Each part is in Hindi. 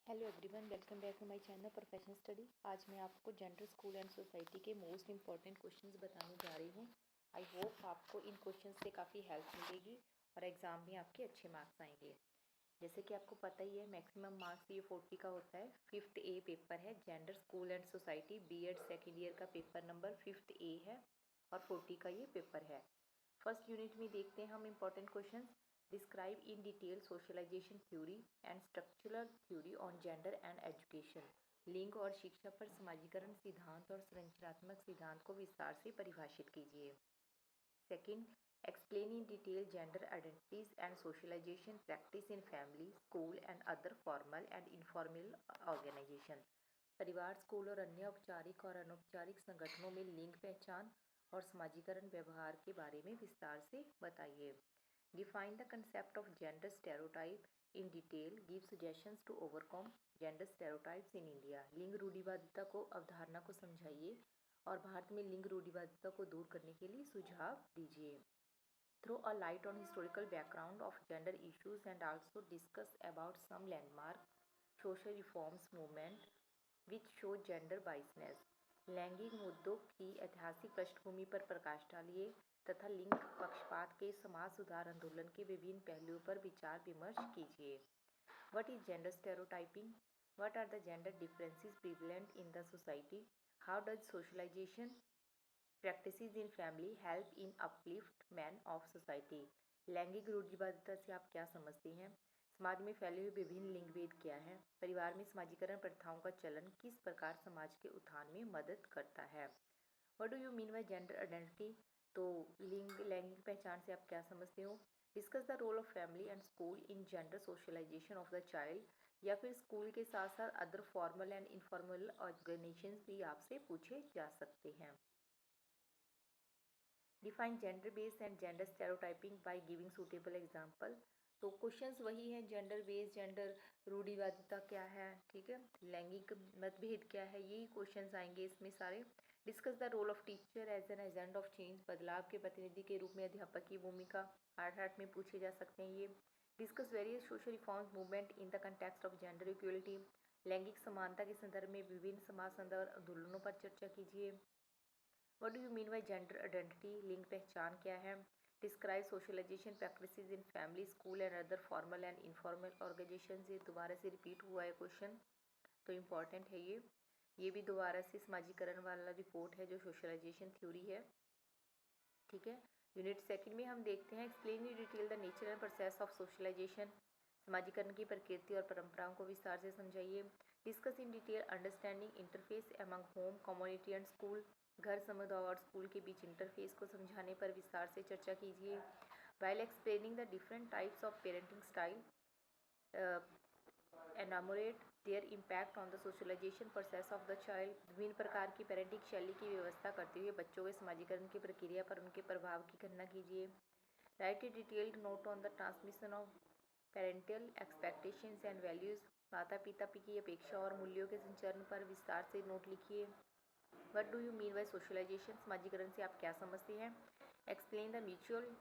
Hello everyone, welcome back to my channel professional study. आज मैं आपको जेंडर, स्कूल एंड सोसाइटी के मोस्ट इंपॉर्टेंट क्वेश्चंस बताने जा रही हूँ। आई होप आपको इन क्वेश्चंस से काफ़ी हेल्प मिलेगी और एग्ज़ाम में आपके अच्छे मार्क्स आएंगे। जैसे कि आपको पता ही है, मैक्सिमम मार्क्स ये 40 का होता है। 5th ए पेपर है gender, school and society BEd second year का पेपर नंबर 5th ए है और 40 का ये पेपर है। फर्स्ट यूनिट में देखते हैं हम important questions. Describe in detail socialisation theory and structural theory on gender and education. लिंग और शिक्षा पर समाजीकरण सिद्धांत और संरचनात्मक सिद्धांत को विस्तार से परिभाषित कीजिए। Second, explain in detail gender identities and socialisation practice in family, school and other formal and informal organisation. परिवार, स्कूल और अन्य औपचारिक और अनौपचारिक संगठनों में लिंग पहचान और समाजीकरण व्यवहार के बारे में विस्तार से बताइए। Define the concept of gender stereotype in detail, give suggestions to overcome gender stereotypes in India. लिंग रूढ़िवादिता को अवधारणा को समझाइए और भारत में लिंग रूढ़िवादिता को दूर करने के लिए सुझाव दीजिए। Throw a light on historical background of gender issues and also discuss about some landmark social reforms movement which show gender biasness. लैंगिक मुद्दों की ऐतिहासिक पृष्ठभूमि पर प्रकाश डालिए तथा लिंग पक्षपात के समाज सुधार आंदोलन के विभिन्न पहलुओं पर विचार विमर्श कीजिए। What is gender stereotyping? What are the gender differences prevalent in the society? How does socialization practices in family help in upliftment of society? लैंगिक रूढ़िवादिता से आप क्या समझते हैं? समाज में फैले हुए विभिन्न लिंग भेद क्या है? परिवार में समाजीकरण प्रथाओं का चलन किस प्रकार समाज के उत्थान में मदद करता है? What do you mean by gender identity? तो लैंगिक पहचान से आप क्या समझते हो? Discuss the role of family and school in gender socialisation of the child, या फिर स्कूल के साथ साथ other formal and informal organisations भी आपसे पूछे जा सकते हैं। Define gender based and gender stereotyping by giving suitable example. तो क्वेश्चंस वही हैं, जेंडर बेस्ड, जेंडर रूढ़िवादिता क्या है, ठीक है, लैंगिक मतभेद क्या है, यही क्वेश्चंस आएंगे इसमें सारे। Discuss the role of teacher as an agent of change, बदलाव के प्रतिनिधि के रूप में अध्यापक की भूमिका 8 में पूछे जा सकते हैं ये। Discuss various social reforms movement in the context of gender equality, लैंगिक समानता के संदर्भ में विभिन्न समाज संदर्भ आंदोलनों पर चर्चा कीजिए। What do you mean by gender identity? लिंग पहचान क्या है? Describe socialisation practices in family, school and other formal and informal organisation. से दोबारा से रिपीट हुआ है क्वेश्चन, तो इम्पॉर्टेंट है ये भी दोबारा से समाजीकरण वाला रिपोर्ट है जो सोशलाइजेशन थ्योरी है, ठीक है। यूनिट सेकंड में हम देखते हैं explain in detail the nature and process of socialisation, समाजीकरण की प्रकृति और परंपराओं को विस्तार से समझाइए। Discuss in detail understanding interface among home, community and school, घर, समुदाय और स्कूल के बीच इंटरफेस को समझाने पर विस्तार से चर्चा कीजिए। While explaining the different types of parenting style, enumerate their impact on the socialisation process of the child, विभिन्न प्रकार की पेरेंटिंग शैली की व्यवस्था करते हुए बच्चों के समाजीकरण की प्रक्रिया पर उनके प्रभाव की गणना कीजिए। Right A detailed note on the transmission of parental expectations and values, माता पिता की अपेक्षा और मूल्यों के संचरण पर विस्तार से नोट लिखिए। What do you mean by socialisation? समाजीकरण से आप क्या समझते हैं? Explain the mutual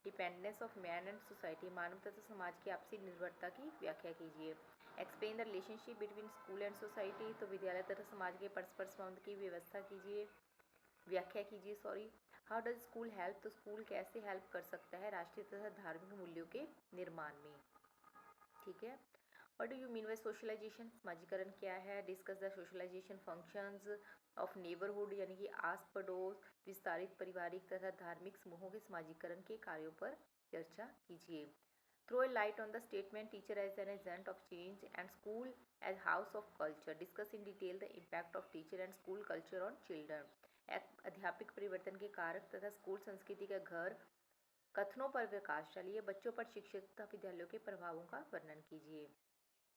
dependence of man and society, मानव तथा समाज की आपसी निर्भरता की व्याख्या कीजिए। Explain the relationship between school and society, तो विद्यालय तथा समाज के परस्पर संबंध की व्यवस्था कीजिए, व्याख्या कीजिए, sorry. How does school help, तो स्कूल कैसे हेल्प कर सकता है राष्ट्रीय तथा धार्मिक मूल्यों के निर्माण में, ठीक है। What do you mean by socialisation? समाजीकरण क्या है? Discuss the socialisation functions of neighbourhood, यानी कि आस पड़ोस, विस्तारित पारिवारिक तथा धार्मिक समूहों के समाजीकरण के कार्यों पर चर्चा कीजिए। Throw a light on the statement teacher as an agent of change and school as house of culture, discuss in detail the impact of teacher and school culture on children. अध्यापक परिवर्तन के कारक तथा स्कूल संस्कृति का घर कथनों पर प्रकाश डालिए, बच्चों पर शिक्षक तथा विद्यालयों के प्रभावों का वर्णन कीजिए।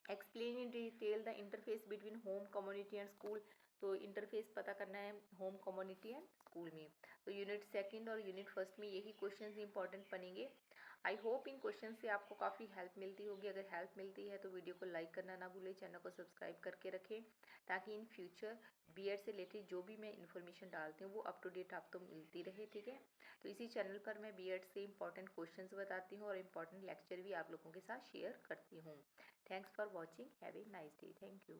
Explain in detail the interface between home, community and school, तो इंटरफेस पता करना है होम, कम्युनिटी एंड स्कूल में। तो यूनिट सेकंड और यूनिट फर्स्ट में यही क्वेश्चंस इंपॉर्टेंट बनेंगे। आई होप इन क्वेश्चन से आपको काफ़ी हेल्प मिलती होगी। अगर हेल्प मिलती है तो वीडियो को लाइक करना ना भूलें, चैनल को सब्सक्राइब करके रखें ताकि इन फ्यूचर बीएड से रिलेटेड जो भी मैं इन्फॉर्मेशन डालती हूँ वो अप टू डेट आपको मिलती रहे, ठीक है। तो इसी चैनल पर मैं बीएड से इंपॉर्टेंट क्वेश्चंस बताती हूँ और इम्पॉर्टेंट लेक्चर भी आप लोगों के साथ शेयर करती हूँ। Thanks for watching, have a nice day, thank you.